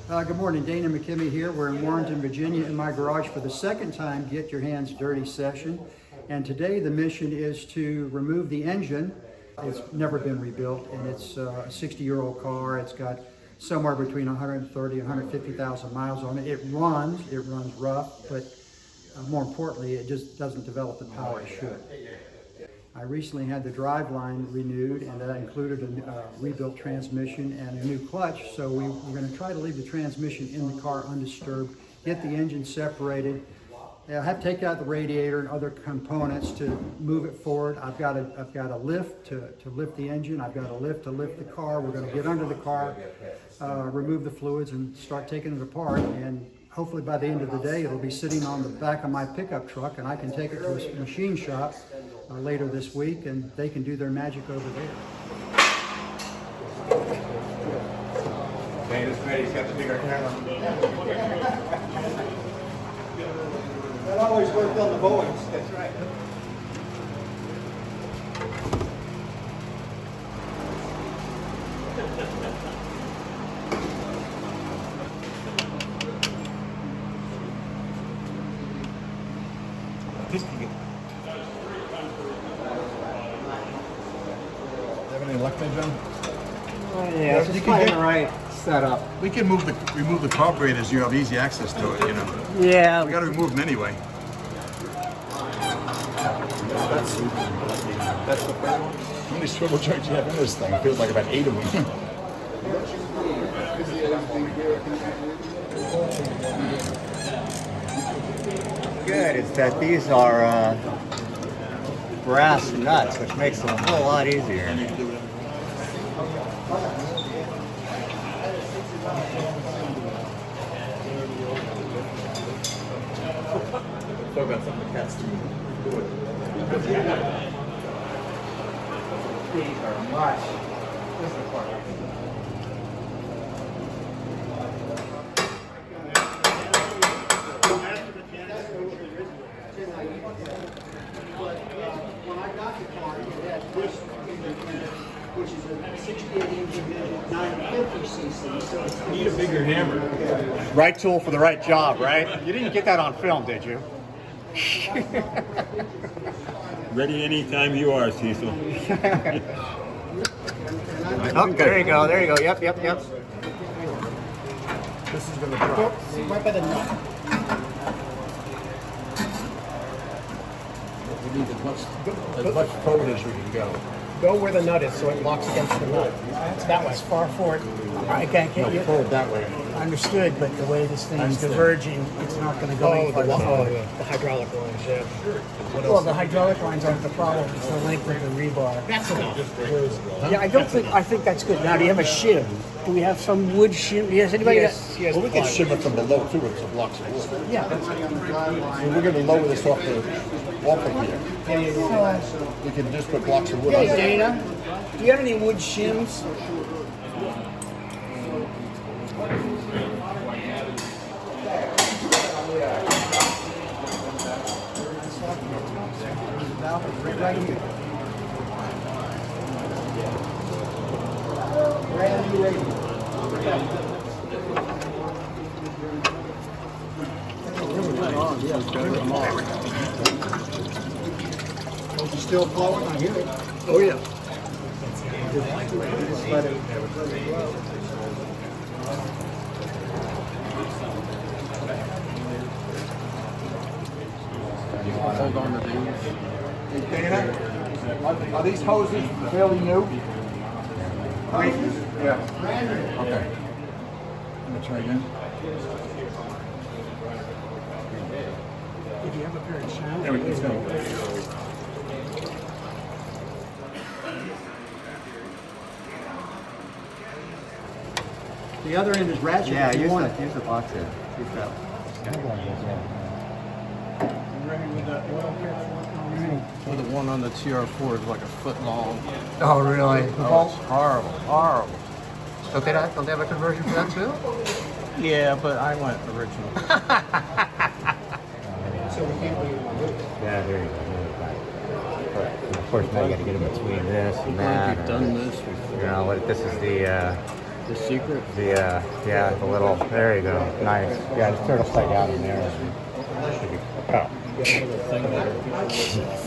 Good morning, Dana McKimmey here. We're in Warrenton, Virginia in my garage for the second time Get Your Hands Dirty session. And today the mission is to remove the engine. It's never been rebuilt and it's a 60-year-old car. It's got somewhere between 130 and 150,000 miles on it. It runs rough, but more importantly, it just doesn't develop the power it should. I recently had the driveline renewed, and that included a rebuilt transmission and a new clutch. So we're going to try to leave the transmission in the car undisturbed, get the engine separated. I have to take out the radiator and other components to move it forward. I've got a lift to lift the engine. I've got a lift to lift the car. We're going to get under the car, remove the fluids, and start taking it apart. And hopefully by the end of the day, it'll be sitting on the back of my pickup truck, and I can take it to a machine shop later this week, and they can do their magic over there. Okay, this ready. He's got the bigger camera. That always worked on the Boeings. That's right. This can get. Have any luck there, John? Yeah, it's just finding the right setup. We can remove the carburetors. You have easy access to it, you know. Yeah. We got to remove them anyway. That's the first one. How many swivel joints you have in this thing? It feels like about 8 of them. Good is that these are brass nuts, which makes it a whole lot easier. Talk about something the cats do. These are much. This is the part. When I got the car, it had this which is a 68-inch engine, 950 cc. So it's Need a bigger hammer. Right tool for the right job, right? You didn't get that on film, did you? Ready anytime you are, Cecil. Oh, there you go. There you go. Yep. This is going to drop. right by the nut. We need as much forward as we can go. Go where the nut is so it locks against the nut. It's that way. As far forward. I can't get you. Forward that way. Understood, but the way this thing is diverging, it's not going to go any farther forward. The hydraulic lines, yeah. Well, the hydraulic lines aren't the problem. It's the length of the rebar. That's enough. Yeah, I think that's good. Now, do you have a shim? Do we have some wood shim? Yes, anybody? Well, we can shim it from below too with some blocks of wood. Yeah. So we're going to lower this off of here. We can just put blocks of wood on Hey, there. Dana, do you have any wood shims? Right here. Brand new radio. Is it still flowing? I hear it. Oh yeah. Just let it flow. Hold on to these. Hey, Dana, are these hoses fairly new? Hoses? Yeah. Okay. Let me try again. If you have a pair of channels. There we go. The other end is ratchet. Yeah, if you use want it. the box there. Use that. Well, the one on the TR4 is like a foot long. Oh, really? Oh, it's horrible, horrible. Don't they have a conversion for that too? Yeah, but I went original. Yeah, there you go. Correct. And of course, now you got to get in between this and that. You've done this before. You know what? This is the The secret. Yeah, the little, there you go, nice. Yeah, just turn it upside down in there. Should be, oh,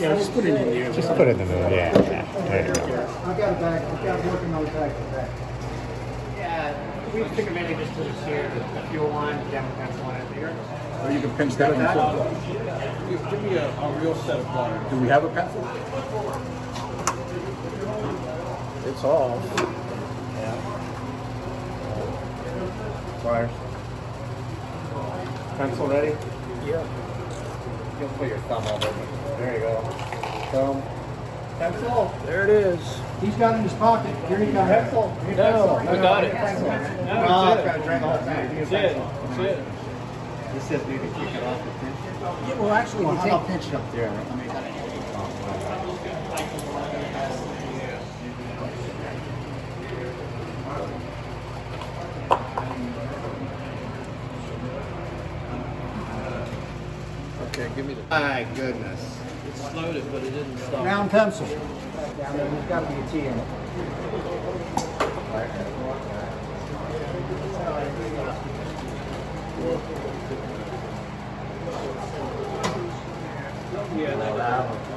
Yeah, just put it in there. just put it in the middle, yeah, there you go. I've got a bag, I've got working on the bag for that. Yeah, we took a minute just to the here, the fuel line, down pencil on it here. Or you can pinch that one. Give me a real set of pliers. Do we have a pencil? It's off. Pliers. Pencil ready? Yeah. You'll put your thumb over it. There you go. Thumb. Pencil. There it is. He's got it in his pocket. Here he comes. Pencil. No, I got it. No, it's got to drain the whole thing. That's it. That's it. This says maybe kick it off the pinch. Yeah, well, actually, Well, you how take about pinch it up there? I mean, Okay, give me the. my goodness. It slowed it, but it didn't stop. round pencil. There's got to be a T in it.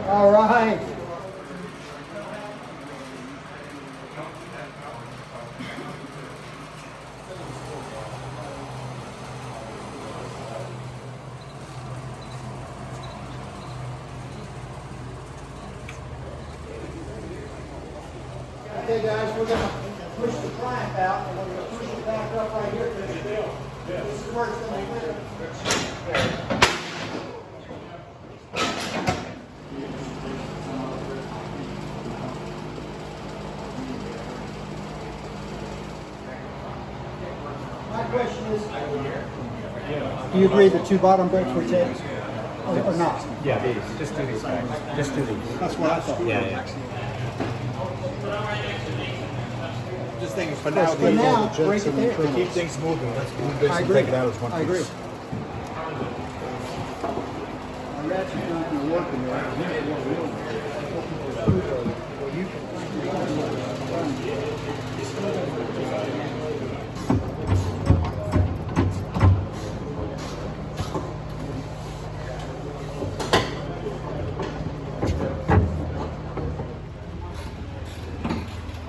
All right. Okay, guys, we're gonna push the Triumph out, and we're gonna push it back up right here. This is where it's gonna live. My question is, do you agree the two bottom brakes were taped? Or not? Yeah, these. Just do these guys. Just do these. That's what I thought. Yeah. This thing is for Yes, but now, break it there. To keep things moving, let's move this I and agree. take it out as one I agree. piece. My ratchet's not gonna work in there.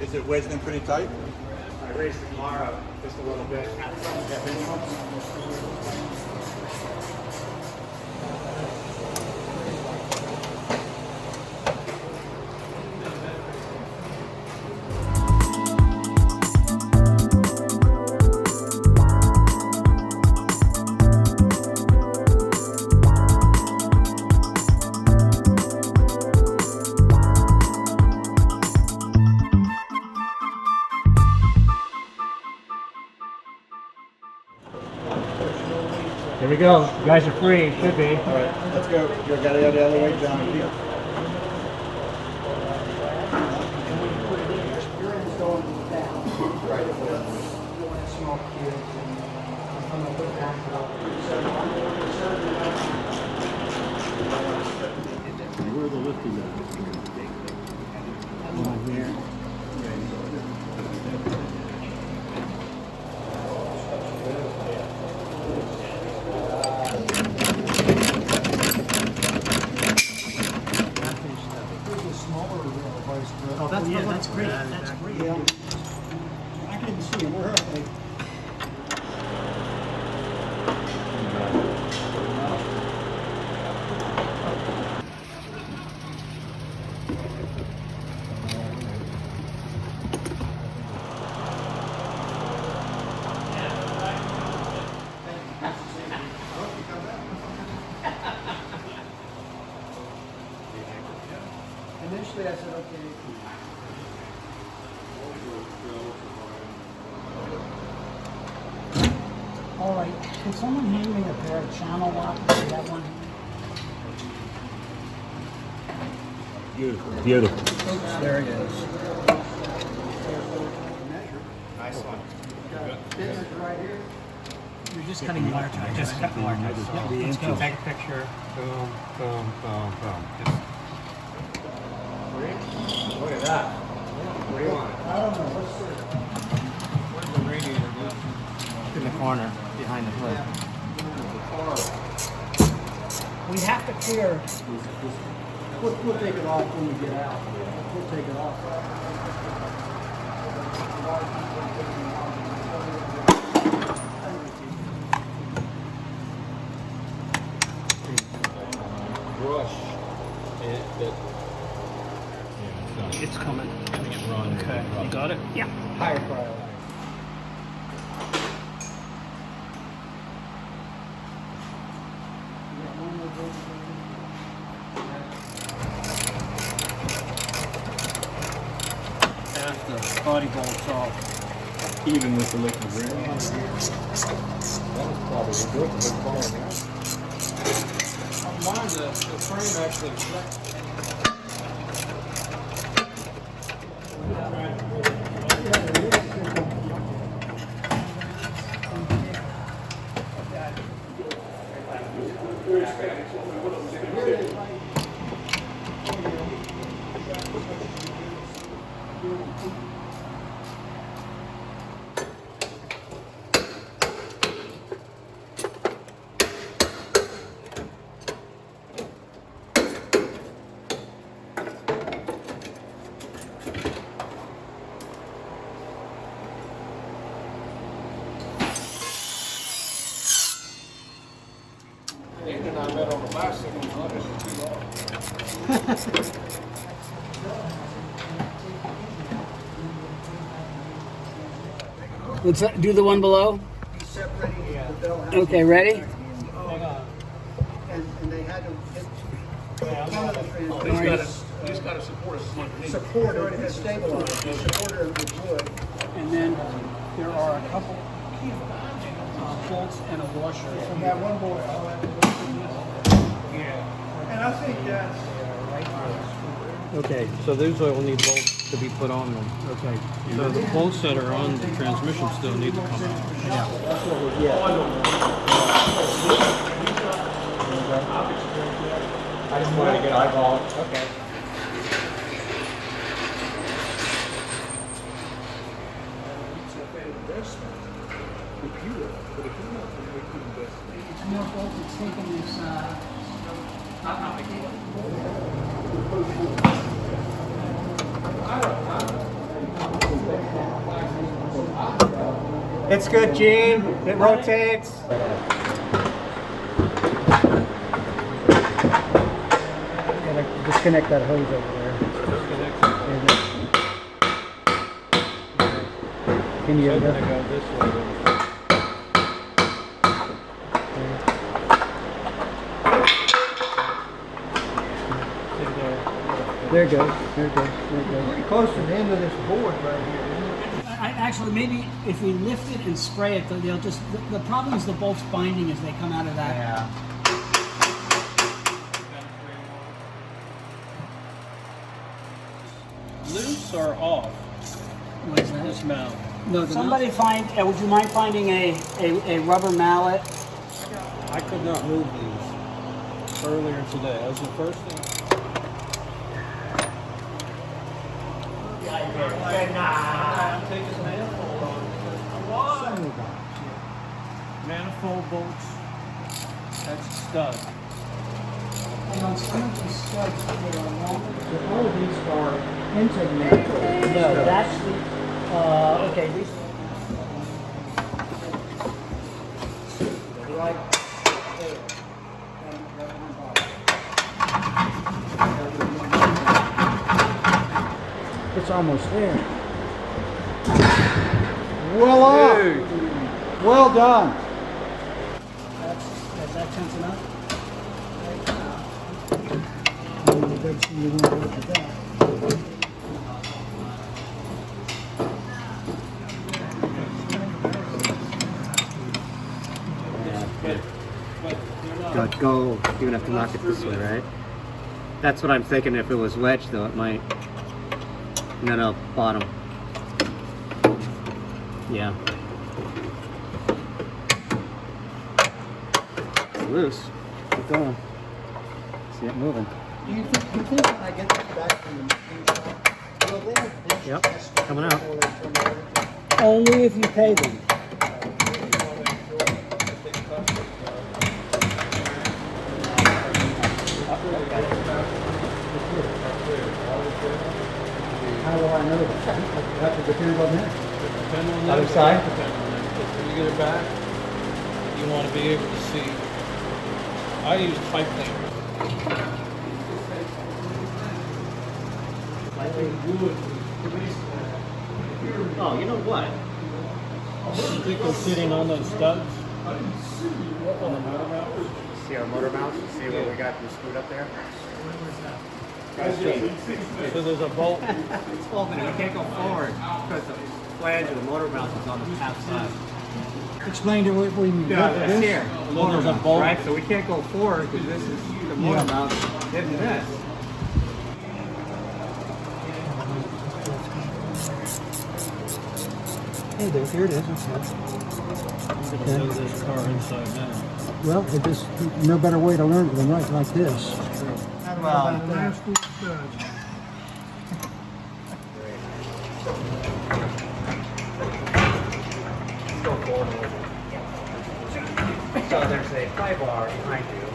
Is it wedged in pretty tight? I raised it tomorrow just a little bit. Here we go. You guys are free. Should be. All right, let's go. You got it the other way, John. Your end's going down. Right. You don't want small kids and I'm gonna put that up. Where are the lifting at? Oh, that's great. That's great. Yeah. I couldn't see him. Where are they? Initially, I said, okay. All right. Could someone hand me a pair of channel locks? Do you have one? Beautiful. Beautiful. Oops, there it is. Nice one. This is right here. You're just cutting wire tie. Just cut wire tie. Yeah, let's go. Take a picture. Boom, boom, boom, boom. Just Look at that. What do you want? I don't know. Let's see. corner behind the hood. We have to clear. We'll take it off when we get out. We'll take it off. It's coming. Okay, you got it? Yeah. Higher priority. Half the body bolts off. Even with the liquid rim. Mine, the frame actually. Ian and I met on the bicycle. Let's do the one below. He's separating the bell housing. Okay, ready? And they had to hit one of the transmissions. He's got to support us. Supporter and stabilizer. Supporter with wood. And then there are a couple bolts and a washer. And that one boy. And I think that's. Okay, so those will need bolts to be put on them. Okay. So the bolts that are on the transmission still need to come out. I just wanted to get eyeball. Okay. More bolts it's taken is, not big deal. It's good, Gene. It rotates. Disconnect that hose over there. Can you So I'm gonna go this way. There it goes. There it goes. There it goes. Pretty close to the end of this board right here. Actually, maybe if we lift it and spray it, they'll just. The problem is the bolts binding as they come out of that. Yeah. Loose or off? What is that? This mount. No, somebody find. Would you mind finding a rubber mallet? I could not move these earlier today. That was the first thing. Manifold bolts. That's a stud. And on some of these studs, they are longer. All of these are intake manifolds. No, that's the. Okay, these. Right. It's almost there. Voila! Well done. Is that tense enough? You want to look at that. Go. You're gonna have to knock it this way, right? That's what I'm thinking. If it was wedged, though, it might. No, bottom. Yeah. It's loose. Keep going. See it moving. Do you think when I get this back from the machine shop, will they have this Yep, test coming out. before they turn it over? Only if you pay them. How will I know that? That will depend on that. Depend on Other that. side? Depend on that. When you get it back, you want to be able to see. I use pipe cleaner. Oh, you know what? You think they're sitting on those studs? On the motor mount? See our motor mounts? See what we got screwed up there? So there's a bolt. It's folded in. We can't go forward because the flange of the motor mount is on the top side. Explain to what we mean. It's here. The motor there's a mount, bolt. right? So we can't go forward because this is the motor Yeah. mount hitting this. Hey there, here it is. I'm gonna move this car inside now. Well, it just, no better way to learn it than right like this. Well, go forward a little bit. So there's a pry bar behind you.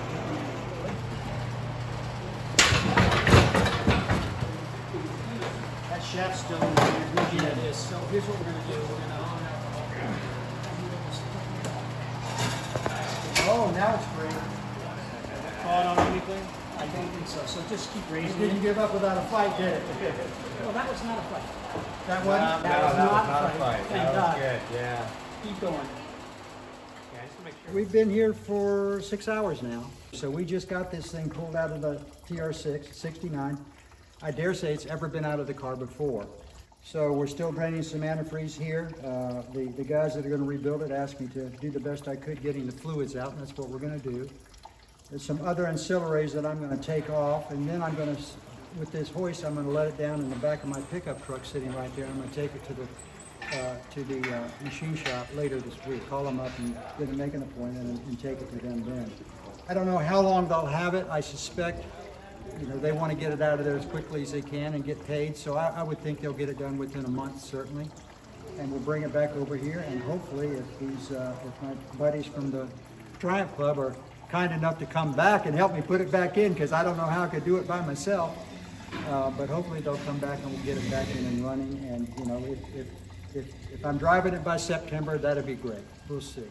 That shaft's still in there. Yeah, it is. So here's what we're gonna do. We're gonna. Oh, now it's free. Caught on anything? I don't think so. So just keep raising Didn't it. give up without a fight, did it? Well, that was not a fight. That one? That was not a fight. Thank God. Good, yeah. Keep going. Yeah, just to make sure. We've been here for 6 hours now. So we just got this thing pulled out of the TR6, 69. I dare say it's ever been out of the car before. So we're still draining some antifreeze here. The guys that are going to rebuild it asked me to do the best I could getting the fluids out, and that's what we're going to do. There's some other ancillaries that I'm going to take off, and then I'm going to, with this hoist, I'm going to let it down in the back of my pickup truck sitting right there. I'm going to take it to the machine shop later this week. Call them up and make an appointment and take it to them then. I don't know how long they'll have it. I suspect, they want to get it out of there as quickly as they can and get paid. So I would think they'll get it done within a month, certainly. And we'll bring it back over here. And hopefully, if my buddies from the Triumph Club are kind enough to come back and help me put it back in, because I don't know how I could do it by myself. But hopefully they'll come back and we'll get it back in and running. And if I'm driving it by September, that'd be great. We'll see.